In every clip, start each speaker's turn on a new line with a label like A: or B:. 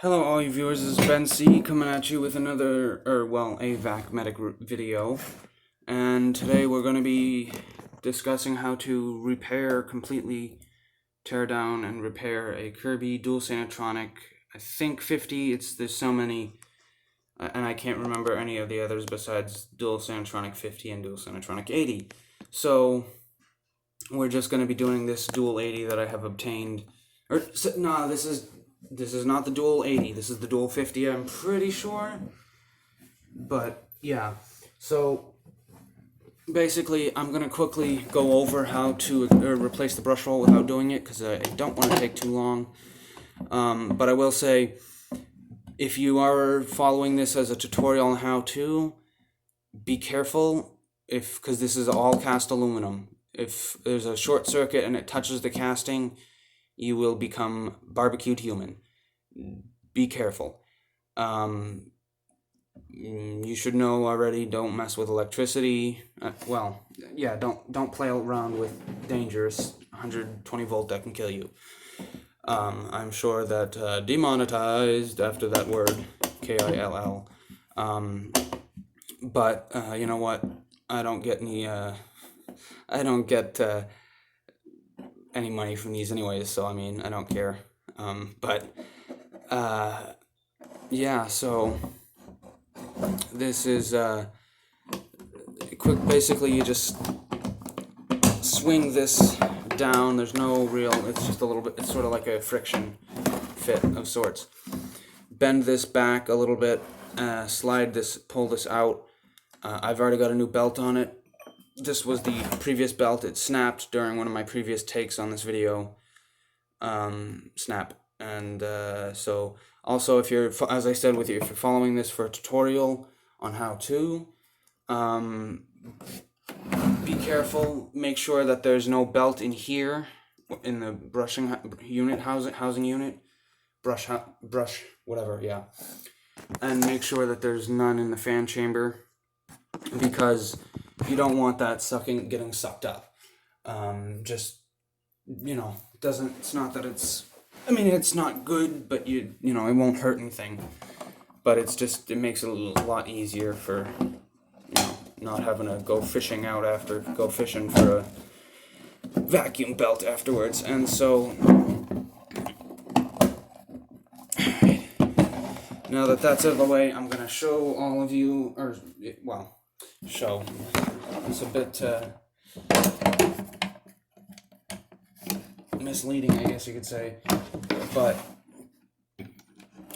A: Hello all you viewers, this is Ben C coming at you with another, a VacMedic video. And today we're going to be discussing how to completely tear down and repair a Kirby dual Sanatronic, I think 50, there's so many, and I can't remember any of the others besides dual Sanatronic 50 and dual Sanatronic 80. So we're just going to be doing this dual 80 that I have obtained, this is not the dual 80, this is the dual 50, I'm pretty sure. But, yeah. So, basically, I'm going to quickly go over how to replace the brush roll without doing it, because I don't want to take too long. But I will say, if you are following this as a tutorial on how to, be careful, because this is all cast aluminum. If there's a short circuit and it touches the casting, you will become barbecued human. Be careful. You should know already, don't mess with electricity. Don't play around with dangerous 120 volt that can kill you. I'm sure that demonetized after that word, K-I-L-L. But you know what? I don't get any money from these anyways, so I mean, I don't care. Yeah, so this is quick. Basically, you just swing this down. There's no real, it's just a little bit, it's sort of like a friction fit of sorts. Bend this back a little bit, slide this, pull this out. I've already got a new belt on it. This was the previous belt. It snapped during one of my previous takes on this video. Snap. And so also, if you're, as I said, if you're following this for a tutorial on how to, be careful. Make sure that there's no belt in here, in the brushing unit, housing unit, brush, whatever, yeah. And make sure that there's none in the fan chamber, because you don't want that getting sucked up. Just, you know, it's not that it's, I mean, it's not good, but you know, it won't hurt anything. But it's just, it makes it a lot easier for, you know, not having to go fishing for a vacuum belt afterwards. And so, now that that's out of the way, I'm going to show all of you, show. It's a bit misleading, I guess you could say, but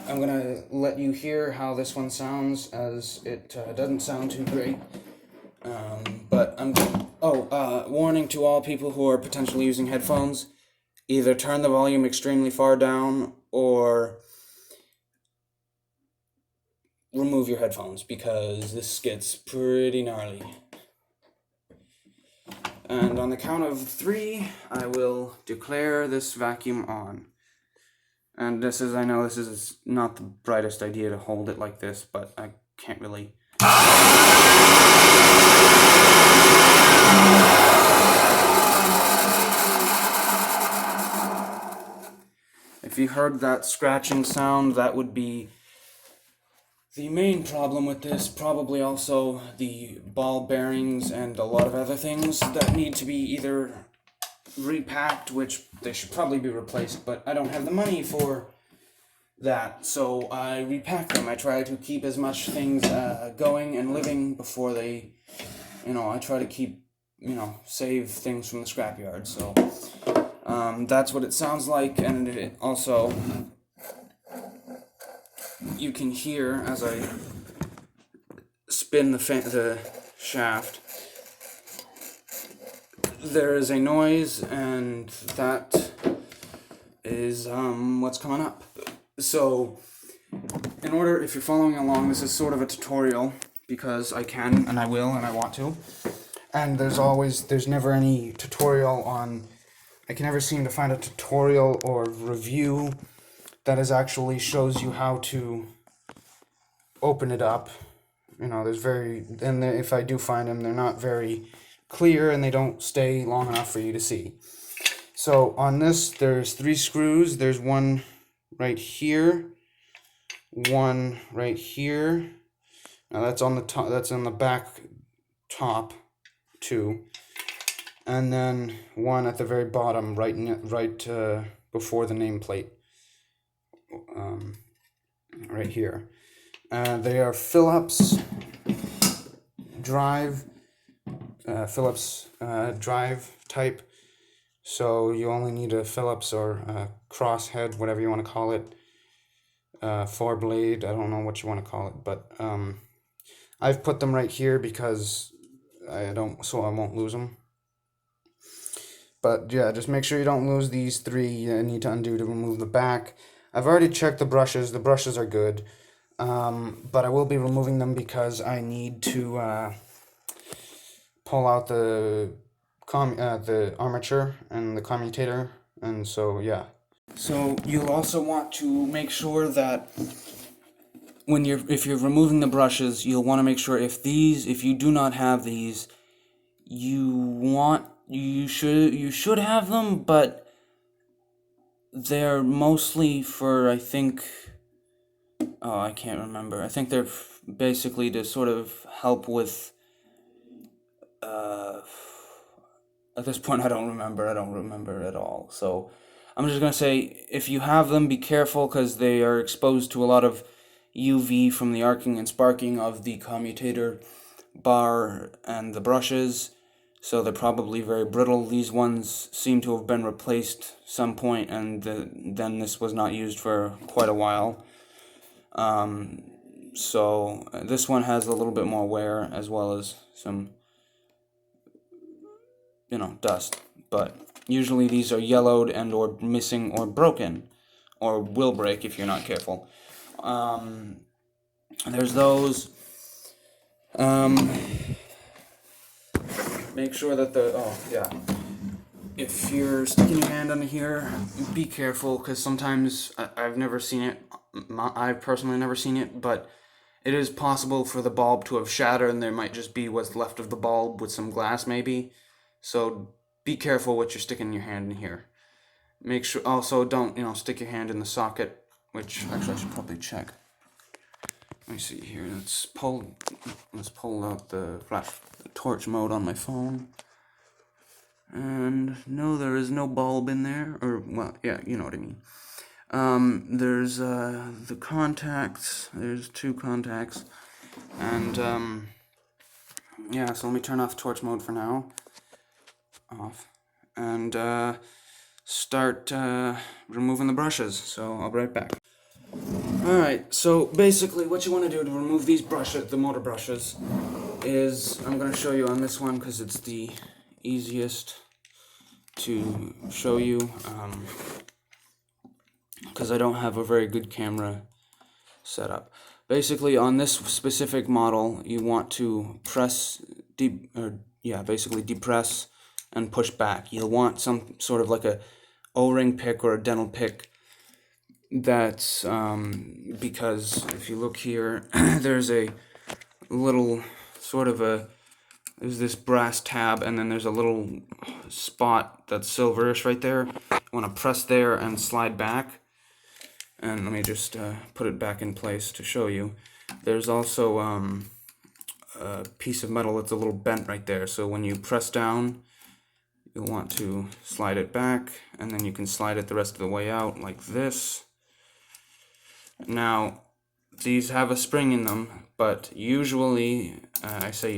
A: I'm gonna let you hear how this one sounds, as it doesn't sound too great. But warning to all people who are potentially using headphones: either turn the volume extremely far down or remove your headphones, because this gets pretty gnarly. And on the count of 3, I will declare this vacuum on. And I know this is not the brightest idea to hold it like this, but I can't really. If you heard that scratching sound, that would be the main problem with this. Probably also the ball bearings and a lot of other things that need to be either repacked, which they should probably be replaced, but I don't have the money for that, so I repack them. I try to keep as much things going and living before they, I try to keep, save things from the scrapyard. So that's what it sounds like. And it also, you can hear as I spin the shaft, there is a noise, and that is what's coming up. So, if you're following along, this is sort of a tutorial, because I can, and I will, and I want to. And there's never any tutorial I can never seem to find a tutorial or review that actually shows you how to open it up. If I do find them, they're not very clear, and they don't stay long enough for you to see. So on this, there's 3 screws. There's one right here, one right here. Now that's on the top, that's on the back top too. And then one at the very bottom, right before the nameplate, right here. They are Phillips drive, drive type. So you only need a Phillips or a crosshead, whatever you want to call it. Four blade, I don't know what you want to call it, but I've put them right here because I won't lose them. But yeah, just make sure you don't lose these three. You need to undo to remove the back. I've already checked the brushes. The brushes are good. But I will be removing them because I need to pull out the armature and the commutator, and so yeah. So you'll also want to make sure that if you're removing the brushes, you'll want to make sure if you do not have these, you should have them, but they're mostly for, I think, oh, I can't remember. I think they're basically to sort of help with, at this point I don't remember at all. So I'm just gonna say, if you have them, be careful, because they are exposed to a lot of UV from the arcing and sparking of the commutator bar and the brushes, so they're probably very brittle. These ones seem to have been replaced some point, and then this was not used for quite a while. So this one has a little bit more wear, as well as some, dust. But usually these are yellowed and or missing or broken, or will break if you're not careful. There's those. Make sure that if you're sticking your hand under here, be careful, because sometimes I've never seen it. I've personally never seen it, but it is possible for the bulb to have shattered, and there might just be what's left of the bulb with some glass, maybe. So be careful what you're sticking your hand in here. Make sure also don't stick your hand in the socket, which actually I should probably check. Let me see here. Let's pull out the torch mode on my phone. And no, there is no bulb in there, or well, yeah, you know what I mean. There's the contacts. There's two contacts, and yeah. So let me turn off torch mode for now. Off, and start removing the brushes. So I'll be right back. Alright, so basically what you want to do to remove these brushes, the motor brushes, is, I'm going to show you on this one because it's the easiest to show you, because I don't have a very good camera set up. Basically on this specific model, you want to basically depress and push back. You'll want some sort of like a O-ring pick or a dental pick. That's because if you look here, there's a little there's this brass tab, and then there's a little spot that's silverish right there. You want to press there and slide back. And let me just put it back in place to show you. There's also a piece of metal that's a little bent right there. So when you press down, you'll want to slide it back, and then you can slide it the rest of the way out like this. Now, these have a spring in them, but usually, I should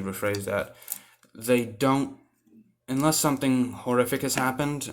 A: rephrase that, they don't, unless something horrific has happened,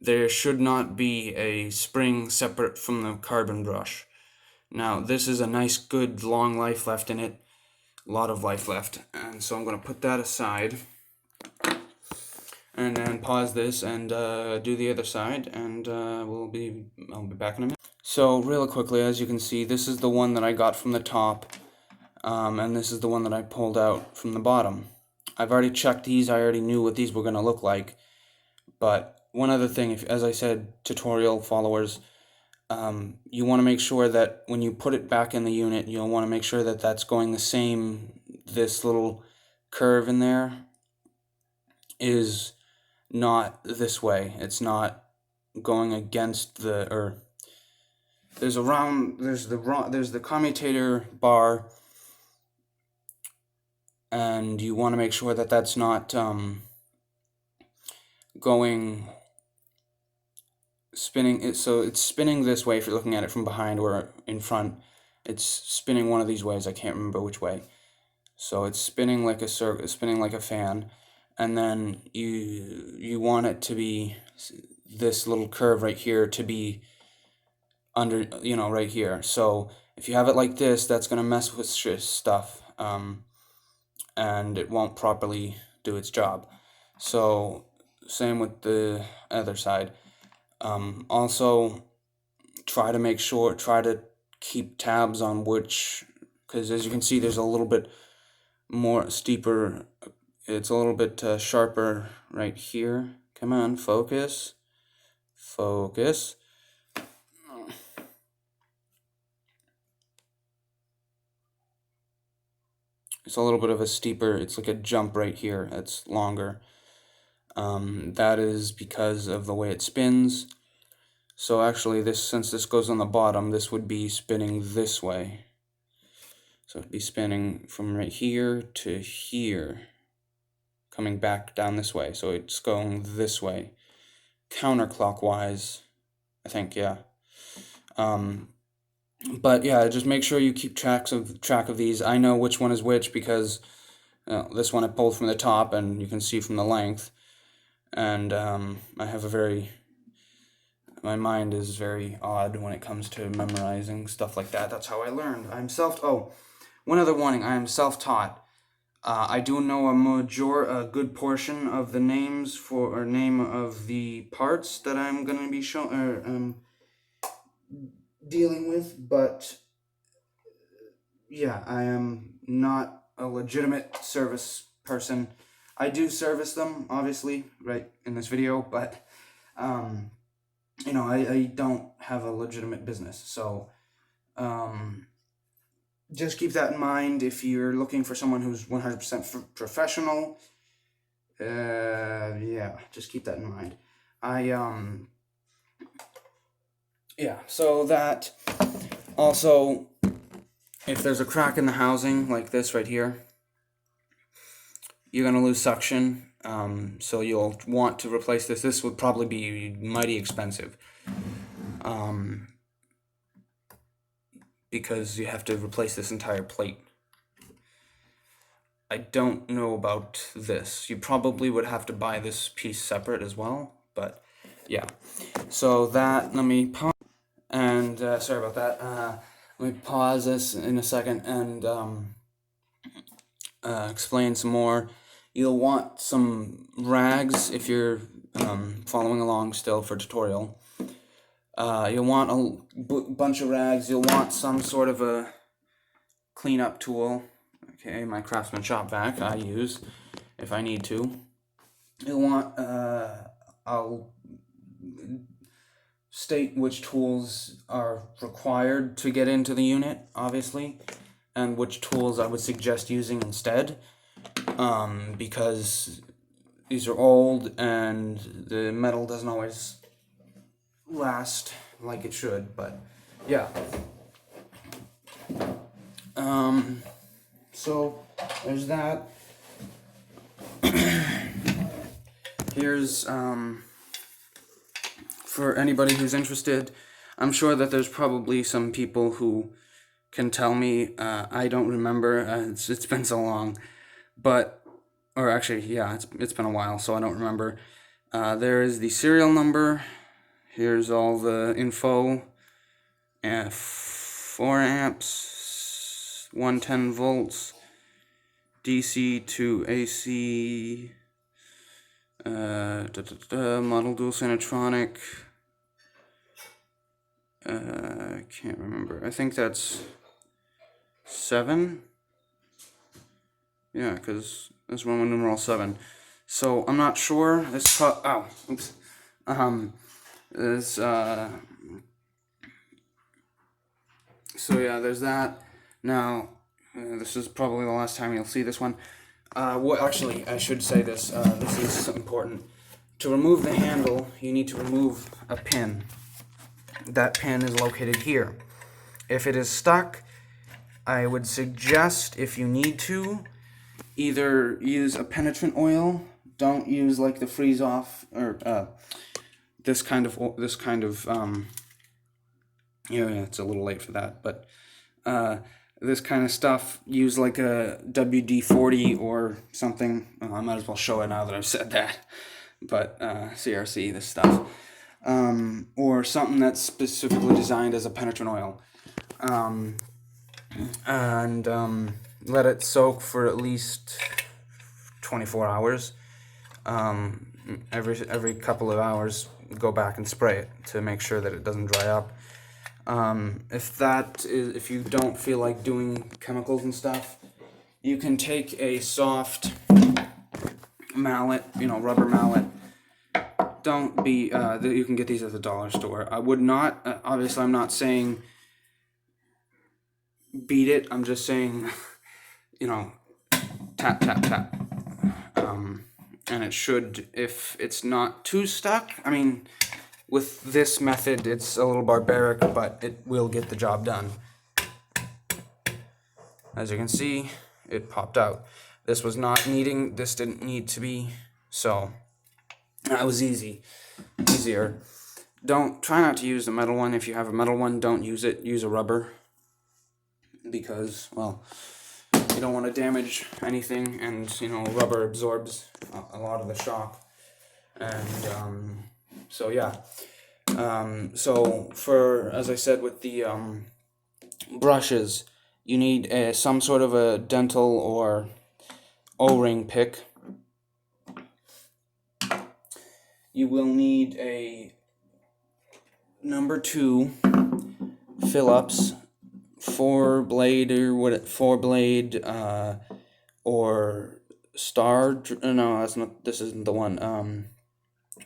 A: there should not be a spring separate from the carbon brush. Now, this is a nice, good, long life left in it, a lot of life left, and so I'm going to put that aside, and then pause this and do the other side, and I'll be back in a minute. So real quickly, as you can see, this is the one that I got from the top, and this is the one that I pulled out from the bottom. I've already checked these. I already knew what these were going to look like. But one other thing, as I said, tutorial followers, you want to make sure that when you put it back in the unit, you'll want to make sure that that's going the same. This little curve in there is not this way. It's not going against there's the commutator bar, and you want to make sure that that's not spinning it, so it's spinning this way if you're looking at it from behind, or in front it's spinning one of these ways. I can't remember which way. So it's spinning like a spinning like a fan, and then you want it to be this little curve right here to be under, right here. So if you have it like this, that's gonna mess with stuff, and it won't properly do its job. So same with the other side. Also, try to keep tabs on which, because as you can see, there's a little bit more steeper, it's a little bit sharper right here. Come on, focus. It's a little bit of a steeper, it's like a jump right here that's longer. That is because of the way it spins. So actually, since this goes on the bottom, this would be spinning this way. So it'd be spinning from right here to here, coming back down this way. So it's going this way, counterclockwise, I think, yeah. But yeah, just make sure you keep track of these. I know which one is which because this one I pulled from the top, and you can see from the length. And I have my mind is very odd when it comes to memorizing stuff like that. That's how I learned. One other warning, I am self-taught. I do know a good portion of the names name of the parts that I'm going to be dealing with, but yeah, I am not a legitimate service person. I do service them, obviously, right in this video, but I don't have a legitimate business. So just keep that in mind if you're looking for someone who's 100% professional. Yeah, just keep that in mind. So that also, if there's a crack in the housing like this right here, you're going to lose suction. So you'll want to replace this. This would probably be mighty expensive. Because you have to replace this entire plate. I don't know about this. You probably would have to buy this piece separate as well, but yeah. So let me pause, and sorry about that. Let me pause this in a second and explain some more. You'll want some rags if you're following along still for tutorial. You'll want a bunch of rags. You'll want some sort of a cleanup tool. Okay, my Craftsman Shop vac I use if I need to. You'll want, I'll state which tools are required to get into the unit, obviously, and which tools I would suggest using instead, because these are old and the metal doesn't always last like it should, but yeah. So there's that. Here's for anybody who's interested, I'm sure that there's probably some people who can tell me. I don't remember. It's been so long, or actually, yeah, it's been a while, so I don't remember. There is the serial number. Here's all the info. 4 amps, 110 volts, DC to AC, model dual Sinatronic. I can't remember. I think that's 7. Yeah, because that's Roman numeral 7. So I'm not sure. Oops. So yeah, there's that. Now, this is probably the last time you'll see this one. Actually, I should say this. This is important. To remove the handle, you need to remove a pin. that pin is located here. If it is stuck, I would suggest, if you need to, either use a penetrant oil. Don't use like the freeze off or this kind of yeah, it's a little late for that, but this kind of stuff. Use like a WD-40 or something. I might as well show it now that I've said that. But CRC, this stuff, or something that's specifically designed as a penetrant oil, and let it soak for at least 24 hours. Every couple of hours, go back and spray it to make sure that it doesn't dry up. If you don't feel like doing chemicals and stuff, you can take a soft mallet, rubber mallet. Don't be, you can get these at the dollar store. I would not, obviously I'm not saying beat it, I'm just saying, tap, tap, tap. And it should, if it's not too stuck, I mean, with this method, it's a little barbaric, but it will get the job done. As you can see, it popped out. This didn't need to be, so that was easier. Try not to use the metal one. If you have a metal one, don't use it. Use a rubber, because, well, you don't want to damage anything, and rubber absorbs a lot of the shock, and so yeah. So as I said, with the brushes, you need some sort of a dental or O-ring pick. You will need a number 2 Phillips 4-blade or star. No, that's not. This isn't the one.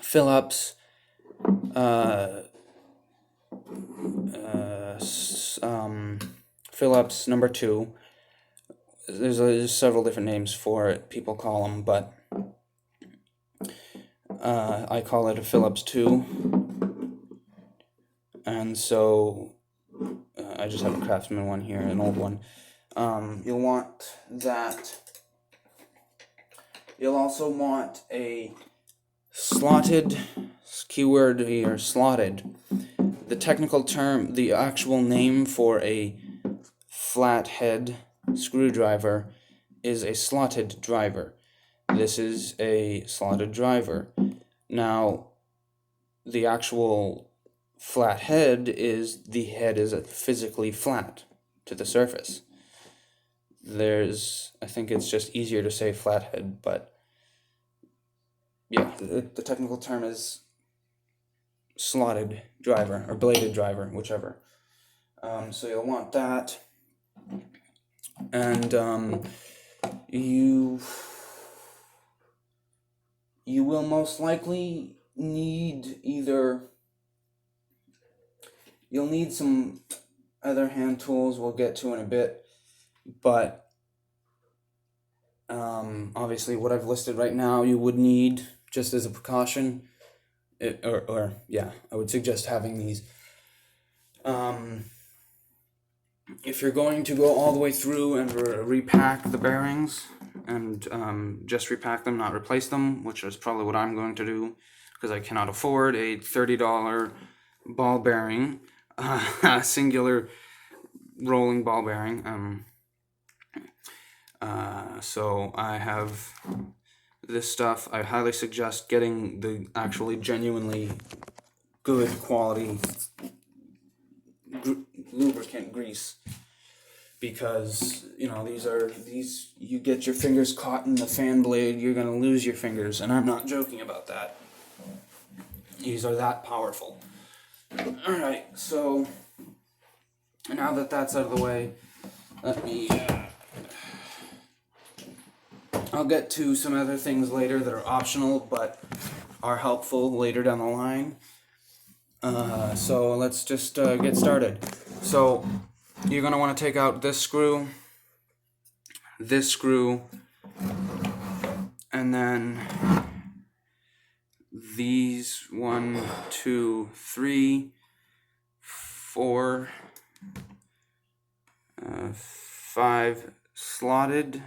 A: Phillips. Phillips number 2. There's several different names for it. People call them, but I call it a Phillips 2. And so I just have a Craftsman one here, an old one. You'll want that. You'll also want a slotted, keyword here, slotted. The technical term, the actual name for a flathead screwdriver is a slotted driver. This is a slotted driver. Now, the actual flathead the head is physically flat to the surface. I think it's just easier to say flathead, but yeah, the technical term is slotted driver or bladed driver, whichever. So you'll want that, and you will most likely need you'll need some other hand tools we'll get to in a bit, but obviously what I've listed right now you would need just as a precaution. I would suggest having these. If you're going to go all the way through and repack the bearings, and just repack them, not replace them, which is probably what I'm going to do, because I cannot afford a $30 ball bearing, singular rolling ball bearing. So I have this stuff. I highly suggest getting the actually genuinely good quality lubricant grease, because these you get your fingers caught in the fan blade, you're gonna lose your fingers, and I'm not joking about that. These are that powerful. Alright, so now that that's out of the way, let me I'll get to some other things later that are optional but are helpful later down the line. So let's just get started. So you're going to want to take out this screw, and then these 1, 2, 3, 4, 5 slotted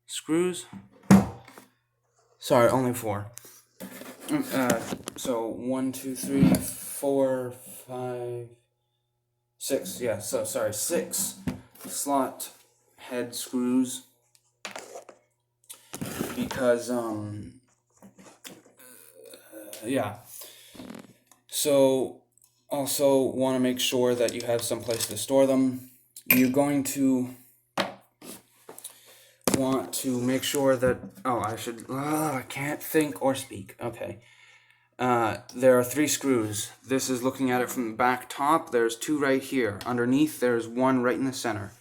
A: screws. Sorry, only 4. So 1, 2, 3, 4, 5, 6. Yeah, so sorry, 6 slot head screws, because yeah. So also want to make sure that you have some place to store them. You're going to want to make sure that, I can't think or speak. Okay. There are 3 screws. This is looking at it from the back top. There's 2 right here. Underneath, there's 1 right in the center.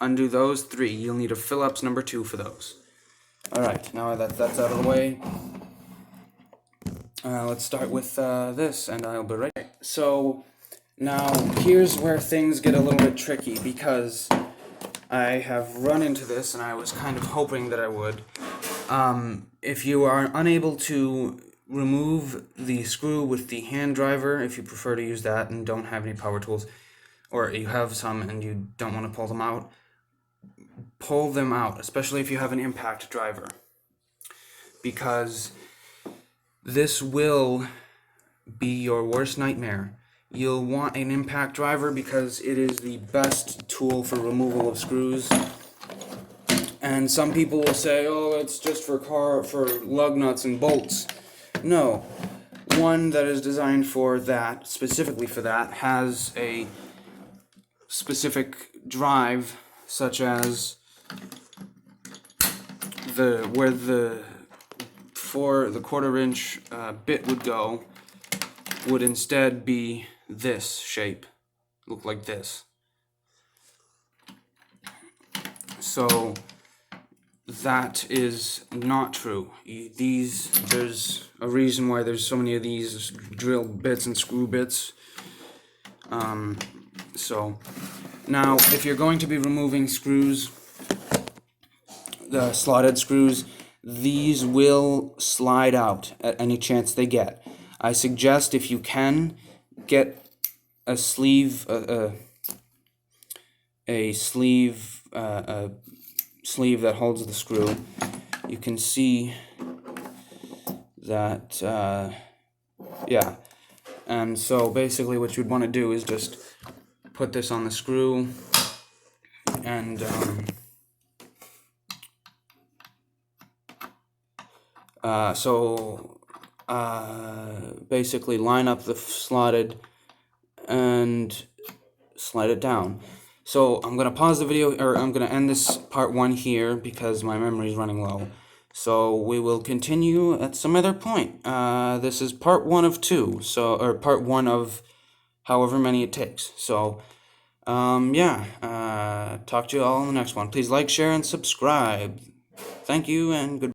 A: Undo those 3. You'll need a Phillips number 2 for those. Alright, now that that's out of the way, let's start with this, and I'll be right back. So, now, here's where things get a little bit tricky, because I have run into this, and I was kind of hoping that I would. If you are unable to remove the screw with the hand driver, if you prefer to use that and don't have any power tools, or you have some and you don't want to pull them out, especially if you have an impact driver, because this will be your worst nightmare. You'll want an impact driver because it is the best tool for removal of screws. And some people will say, oh, it's just for lug nuts and bolts. No. One that is designed for that, specifically for that, has a specific drive, such as where the 1/4-inch bit would go, would instead be this shape. Look like this. So that is not true. There's a reason why there's so many of these drill bits and screw bits. So now, if you're going to be removing screws, the slotted screws, these will slide out at any chance they get. I suggest, if you can, get a sleeve, sleeve that holds the screw. You can see that, yeah. And so basically what you'd want to do is just put this on the screw and basically line up the slotted and slide it down. So I'm going to pause the video, or I'm going to end this part 1 here because my memory is running low. So we will continue at some other point. This is part 1 of 2, or part 1 of however many it takes. So, talk to you all in the next one. Please like, share, and subscribe. Thank you, and goodbye.